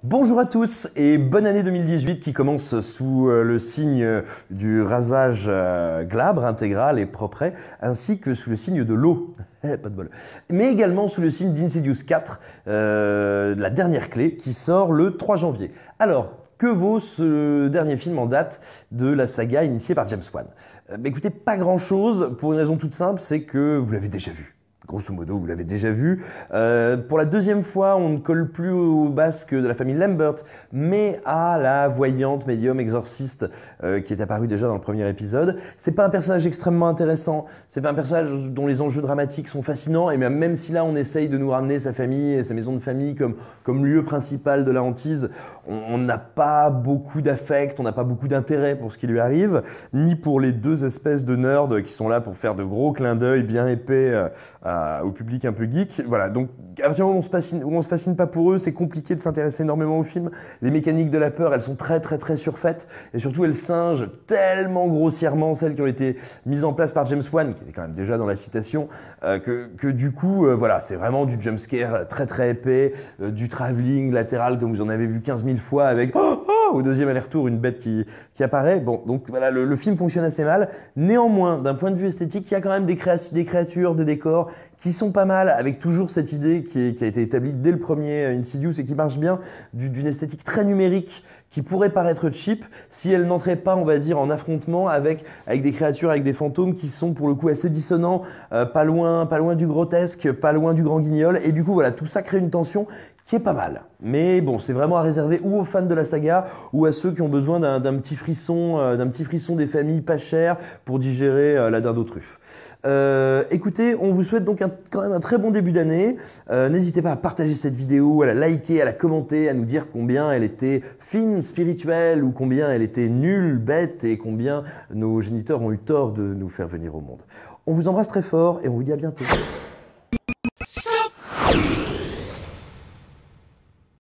Bonjour à tous et bonne année 2018 qui commence sous le signe du rasage glabre, intégral et propre, ainsi que sous le signe de l'eau, pas de bol, mais également sous le signe d'Insidious 4, la dernière clé qui sort le 3 janvier. Alors, que vaut ce dernier film en date de la saga initiée par James Wan? Écoutez, pas grand chose, pour une raison toute simple, c'est que vous l'avez déjà vu. Grosso modo, vous l'avez déjà vu. Pour la deuxième fois, on ne colle plus au basque de la famille Lambert, mais à la voyante médium exorciste qui est apparue déjà dans le premier épisode. C'est pas un personnage extrêmement intéressant, c'est pas un personnage dont les enjeux dramatiques sont fascinants, et même si là on essaye de nous ramener sa famille et sa maison de famille comme lieu principal de la hantise, on n'a pas beaucoup d'affect, on n'a pas beaucoup d'intérêt pour ce qui lui arrive, ni pour les deux espèces de nerds qui sont là pour faire de gros clins d'œil bien épais au public un peu geek. Voilà, donc à partir du moment où on se fascine pas pour eux, c'est compliqué de s'intéresser énormément au film. Les mécaniques de la peur, elles sont très surfaites, et surtout elles singent tellement grossièrement celles qui ont été mises en place par James Wan, qui est quand même déjà dans la citation, que du coup, voilà, c'est vraiment du jumpscare très épais, du travelling latéral comme vous en avez vu 15 000 fois avec au deuxième aller-retour une bête qui apparaît. Bon, donc voilà, le film fonctionne assez mal. Néanmoins, d'un point de vue esthétique, il y a quand même des créatures, des décors qui sont pas mal, avec toujours cette idée qui a été établie dès le premier Insidious et qui marche bien, d'une esthétique très numérique qui pourrait paraître cheap si elle n'entrait pas, on va dire, en affrontement avec des créatures, avec des fantômes qui sont pour le coup assez dissonants, pas loin du grotesque, pas loin du grand guignol, et du coup voilà, tout ça crée une tension qui est pas mal. Mais bon, c'est vraiment à réserver ou aux fans de la saga ou à ceux qui ont besoin d'un petit frisson des familles pas chères pour digérer la dinde-aux-truffes. Écoutez, on vous souhaite donc quand même un très bon début d'année. N'hésitez pas à partager cette vidéo, à la liker, à la commenter, à nous dire combien elle était fine, spirituelle, ou combien elle était nulle, bête, et combien nos géniteurs ont eu tort de nous faire venir au monde. On vous embrasse très fort et on vous dit à bientôt. Stop.